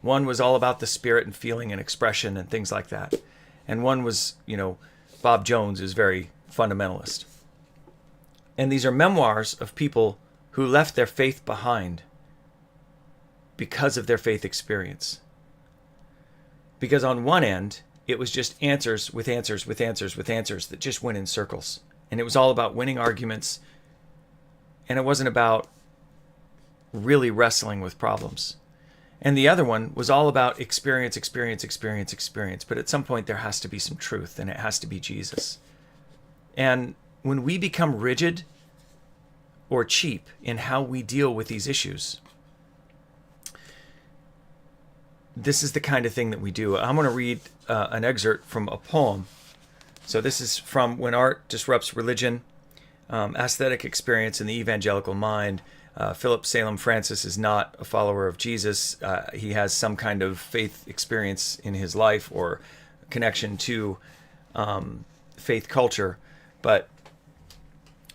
One was all about the spirit and feeling and expression and things like that. And one was, Bob Jones is very fundamentalist. And these are memoirs of people who left their faith behind because of their faith experience. Because on one end, it was just answers with answers with answers with answers that just went in circles. And it was all about winning arguments. And it wasn't about really wrestling with problems. And the other one was all about experience, experience, experience, experience. But at some point, there has to be some truth, and it has to be Jesus. And when we become rigid or cheap in how we deal with these issues, this is the kind of thing that we do. I'm going to read an excerpt from a poem. So this is from When Art Disrupts Religion, Aesthetic Experience in the Evangelical Mind. Philip Salem Francis is not a follower of Jesus. He has some kind of faith experience in his life or connection to faith culture. But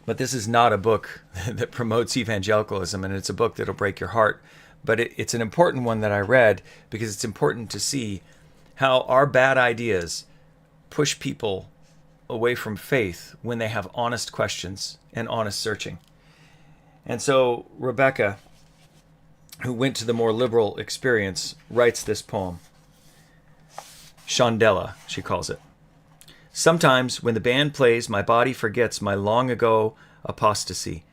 this is not a book that promotes evangelicalism, and it's a book that'll break your heart. But it's an important one that I read because it's important to see how our bad ideas push people away from faith when they have honest questions and honest searching. And so Rebecca, who went to the more liberal experience, writes this poem. Shondella, she calls it. Sometimes when the band plays, my body forgets my long ago apostasy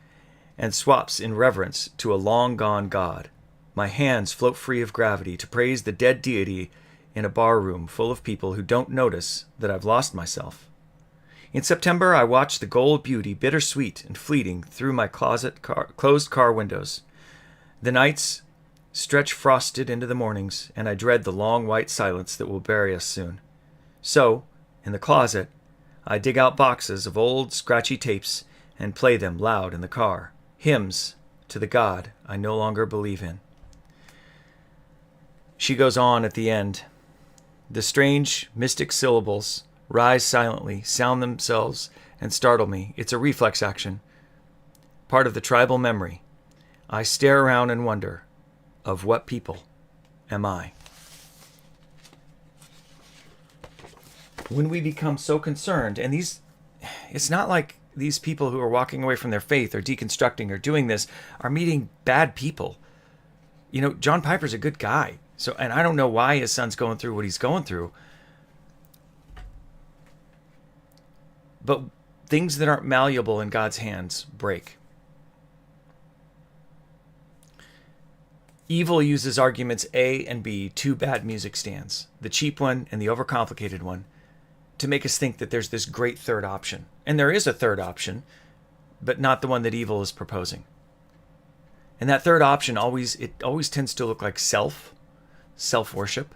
and swaps in reverence to a long gone God. My hands float free of gravity to praise the dead deity in a bar room full of people who don't notice that I've lost myself. In September, I watch the gold beauty, bittersweet and fleeting, through my closed car windows. The nights stretch frosted into the mornings, and I dread the long white silence that will bury us soon. So, in the closet, I dig out boxes of old scratchy tapes and play them loud in the car, hymns to the God I no longer believe in. She goes on at the end. The strange, mystic syllables rise silently, sound themselves, and startle me. It's a reflex action, part of the tribal memory. I stare around and wonder, of what people am I? When we become so concerned, and it's not like these people who are walking away from their faith or deconstructing or doing this are meeting bad people. You know, John Piper's a good guy. So, and I don't know why his son's going through what he's going through. But things that aren't malleable in God's hands break. Evil uses arguments A and B, two bad music stands, the cheap one and the overcomplicated one, to make us think that there's this great third option. And there is a third option, but not the one that evil is proposing. And that third option always tends to look like self-worship,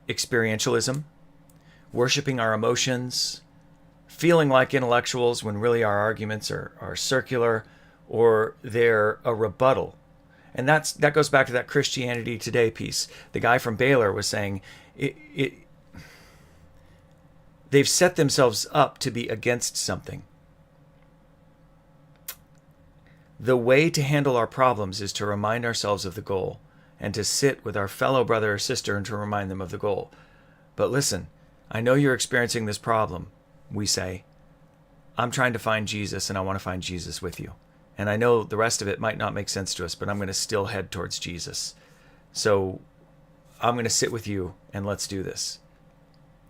experientialism, worshiping our emotions, feeling like intellectuals when really our arguments are circular, or they're a rebuttal. And that goes back to that Christianity Today piece. The guy from Baylor was saying they've set themselves up to be against something. The way to handle our problems is to remind ourselves of the goal and to sit with our fellow brother or sister and to remind them of the goal. But listen, I know you're experiencing this problem, we say. I'm trying to find Jesus, and I want to find Jesus with you. And I know the rest of it might not make sense to us, but I'm going to still head towards Jesus. So I'm going to sit with you, and let's do this.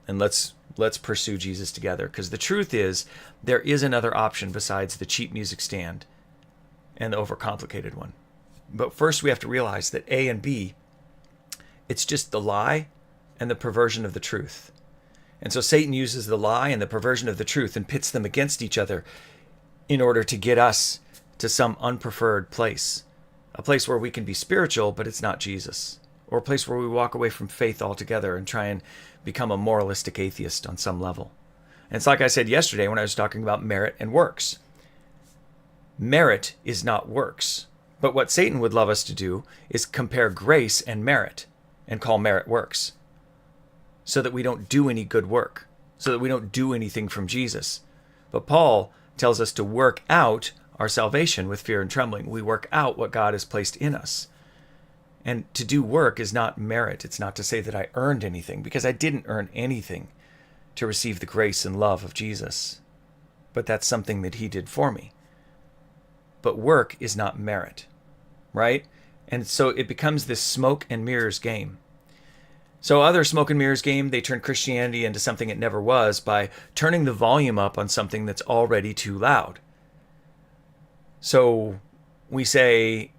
And let's pursue Jesus together. Because the truth is, there is another option besides the cheap music stand and the overcomplicated one. But first we have to realize that A and B, it's just the lie and the perversion of the truth. And so Satan uses the lie and the perversion of the truth and pits them against each other in order to get us to some unpreferred place. A place where we can be spiritual, but it's not Jesus. Or a place where we walk away from faith altogether and try and become a moralistic atheist on some level. And it's like I said yesterday when I was talking about merit and works. Merit is not works. But what Satan would love us to do is compare grace and merit and call merit works, so that we don't do any good work, so that we don't do anything from Jesus. But Paul tells us to work out our salvation with fear and trembling. We work out what God has placed in us. And to do work is not merit. It's not to say that I earned anything, because I didn't earn anything to receive the grace and love of Jesus. But that's something that he did for me. But work is not merit, right? And so it becomes this smoke and mirrors game. So other smoke and mirrors game, they turn Christianity into something it never was by turning the volume up on something that's already too loud. So we say,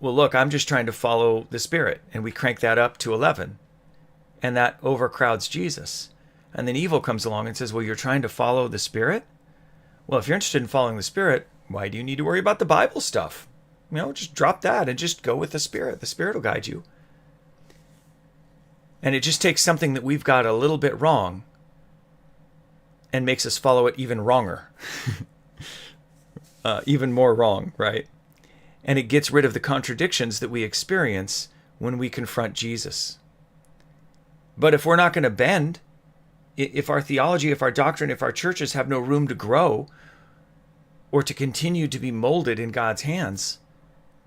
well, look, I'm just trying to follow the Spirit. And we crank that up to 11. And that overcrowds Jesus. And then evil comes along and says, well, you're trying to follow the Spirit? Well, if you're interested in following the Spirit, why do you need to worry about the Bible stuff? You know, just drop that and just go with the Spirit. The Spirit will guide you. And it just takes something that we've got a little bit wrong and makes us follow it even wronger. Even more wrong, right? And it gets rid of the contradictions that we experience when we confront Jesus. But if we're not going to bend, if our theology, if our doctrine, if our churches have no room to grow or to continue to be molded in God's hands,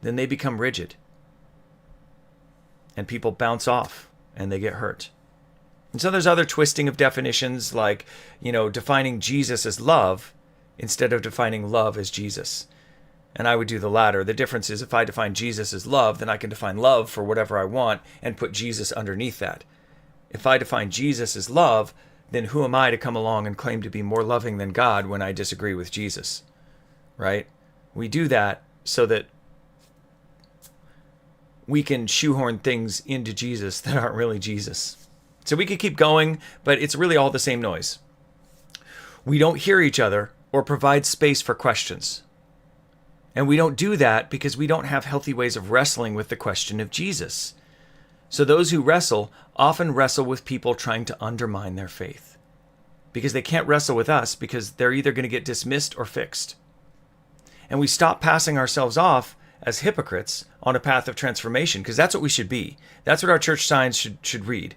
then they become rigid. And people bounce off and they get hurt. And so there's other twisting of definitions, like, defining Jesus as love instead of defining love as Jesus. And I would do the latter. The difference is if I define Jesus as love, then I can define love for whatever I want and put Jesus underneath that. If I define Jesus as love, then who am I to come along and claim to be more loving than God when I disagree with Jesus? Right? We do that so that we can shoehorn things into Jesus that aren't really Jesus. So we could keep going, but it's really all the same noise. We don't hear each other or provide space for questions. And we don't do that because we don't have healthy ways of wrestling with the question of Jesus. So those who wrestle often wrestle with people trying to undermine their faith, because they can't wrestle with us because they're either going to get dismissed or fixed. And we stop passing ourselves off as hypocrites on a path of transformation, because that's what we should be. That's what our church signs should read.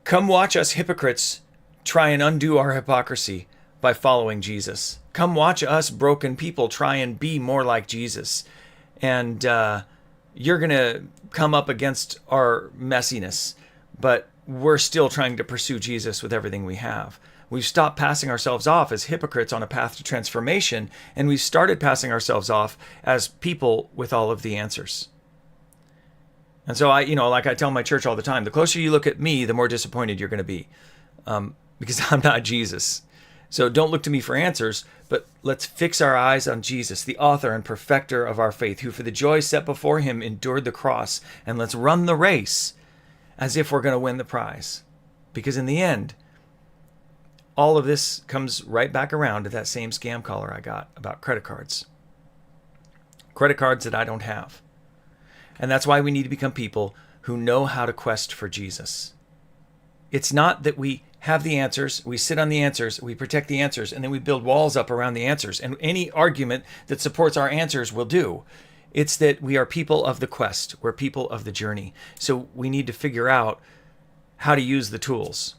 Come watch us hypocrites try and undo our hypocrisy by following Jesus. Come watch us broken people try and be more like Jesus. And you're going to come up against our messiness, but we're still trying to pursue Jesus with everything we have. We've stopped passing ourselves off as hypocrites on a path to transformation, and we've started passing ourselves off as people with all of the answers. And so like I tell my church all the time, the closer you look at me, the more disappointed you're going to be, because I'm not Jesus. So don't look to me for answers, but let's fix our eyes on Jesus, the author and perfecter of our faith, who for the joy set before him endured the cross, and let's run the race as if we're going to win the prize. Because in the end, all of this comes right back around to that same scam caller I got about credit cards. Credit cards that I don't have. And that's why we need to become people who know how to quest for Jesus. It's not that we have the answers, we sit on the answers, we protect the answers, and then we build walls up around the answers. And any argument that supports our answers will do. It's that we are people of the quest. We're people of the journey. So we need to figure out how to use the tools.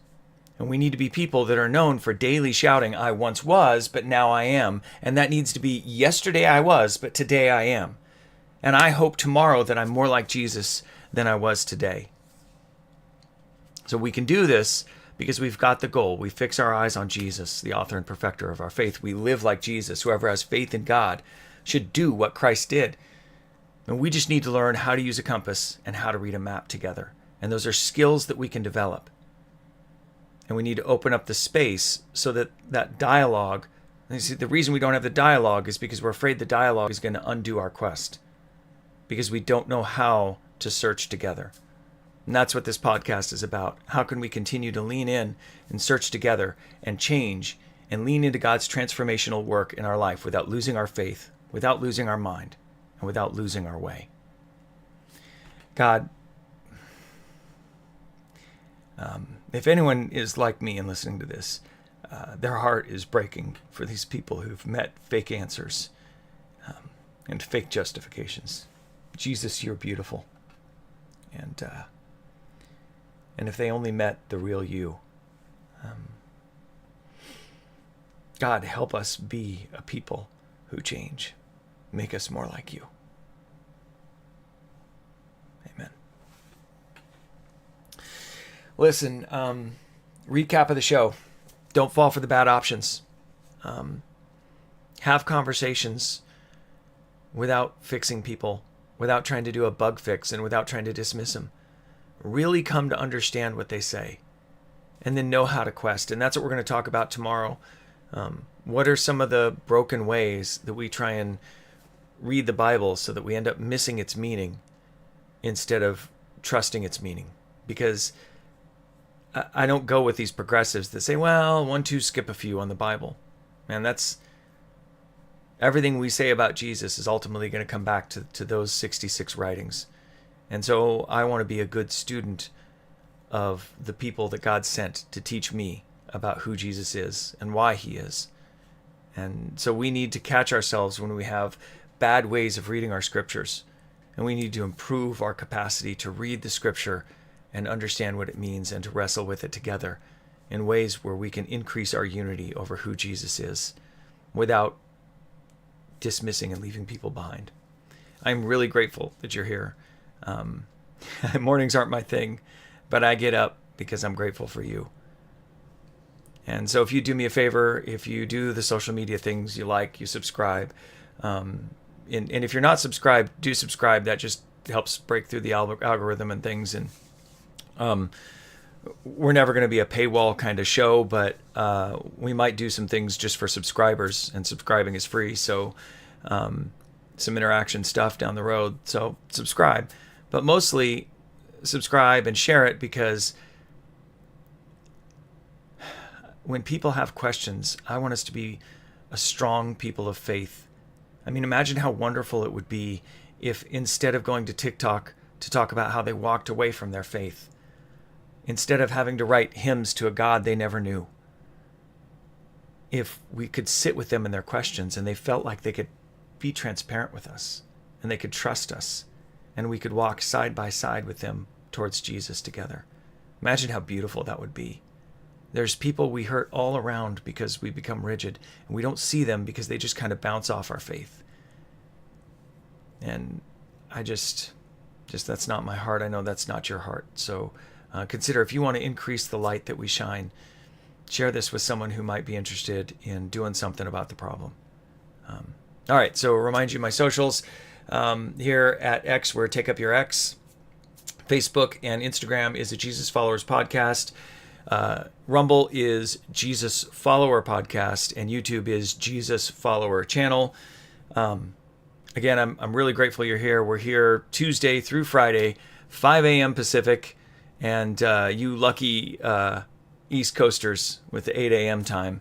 And we need to be people that are known for daily shouting, I once was, but now I am. And that needs to be, yesterday I was, but today I am. And I hope tomorrow that I'm more like Jesus than I was today. So we can do this because we've got the goal. We fix our eyes on Jesus, the author and perfecter of our faith. We live like Jesus. Whoever has faith in God should do what Christ did. And we just need to learn how to use a compass and how to read a map together. And those are skills that we can develop. And we need to open up the space so that that dialogue, and you see, the reason we don't have the dialogue is because we're afraid the dialogue is going to undo our quest. Because we don't know how to search together. And that's what this podcast is about. How can we continue to lean in and search together and change and lean into God's transformational work in our life without losing our faith, without losing our mind, and without losing our way? God, if anyone is like me and listening to this, their heart is breaking for these people who've met fake answers and fake justifications. Jesus, you're beautiful. And if they only met the real you, God, help us be a people who change. Make us more like you. Amen. Listen, recap of the show. Don't fall for the bad options. Have conversations without fixing people, without trying to do a bug fix, and without trying to dismiss them. Really come to understand what they say, and then know how to quest. And that's what we're going to talk about tomorrow. What are some of the broken ways that we try and read the Bible so that we end up missing its meaning instead of trusting its meaning? Because I don't go with these progressives that say, well, 1, 2, skip a few on the Bible. Man, that's everything we say about Jesus is ultimately going to come back to those 66 writings. And so I want to be a good student of the people that God sent to teach me about who Jesus is and why he is. And so we need to catch ourselves when we have bad ways of reading our scriptures. And we need to improve our capacity to read the scripture and understand what it means and to wrestle with it together in ways where we can increase our unity over who Jesus is without dismissing and leaving people behind. I'm really grateful that you're here. Mornings aren't my thing, but I get up because I'm grateful for you. And so if you do me a favor, if you do the social media things you like, you subscribe. And if you're not subscribed, do subscribe. That just helps break through the algorithm and things. And we're never going to be a paywall kind of show, but we might do some things just for subscribers, and subscribing is free. So some interaction stuff down the road. So subscribe. But mostly subscribe and share it, because when people have questions, I want us to be a strong people of faith. I mean, imagine how wonderful it would be if instead of going to TikTok to talk about how they walked away from their faith, instead of having to write hymns to a God they never knew, if we could sit with them in their questions and they felt like they could be transparent with us and they could trust us, and we could walk side by side with them towards Jesus together. Imagine how beautiful that would be. There's people we hurt all around because we become rigid, and we don't see them because they just kind of bounce off our faith. And I just that's not my heart. I know that's not your heart. So consider, if you want to increase the light that we shine, share this with someone who might be interested in doing something about the problem. All right, so I'll remind you my socials here at X, where Take Up Your X. Facebook and Instagram is a Jesus Followers Podcast. Rumble is Jesus Follower Podcast, and YouTube is Jesus Follower Channel. Again, I'm really grateful you're here. We're here Tuesday through Friday, 5 a.m. Pacific, and you lucky East Coasters with the 8 a.m. time.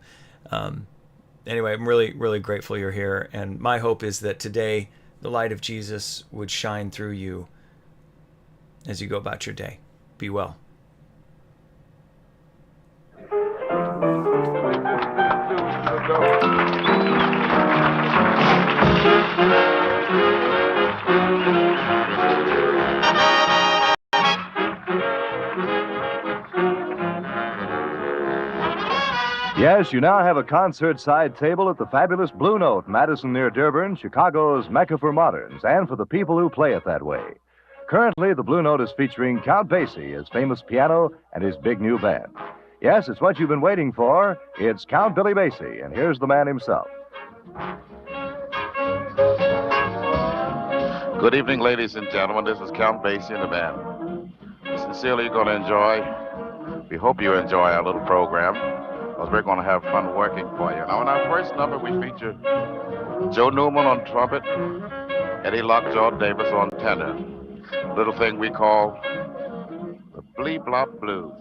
Anyway, I'm really, really grateful you're here, and my hope is that today the light of Jesus would shine through you as you go about your day. Be well. Yes, you now have a concert side table at the fabulous Blue Note, Madison near Dearborn, Chicago's Mecca for moderns, and for the people who play it that way. Currently, the Blue Note is featuring Count Basie, his famous piano, and his big new band. Yes, it's what you've been waiting for. It's Count Billy Basie, and here's the man himself. Good evening, ladies and gentlemen. This is Count Basie and the band. Sincerely, you're going to enjoy. We hope you enjoy our little program, because we're going to have fun working for you. Now, in our first number, we feature Joe Newman on trumpet, Eddie Lockjaw Davis on tenor. A little thing we call the Blee Blop Blues.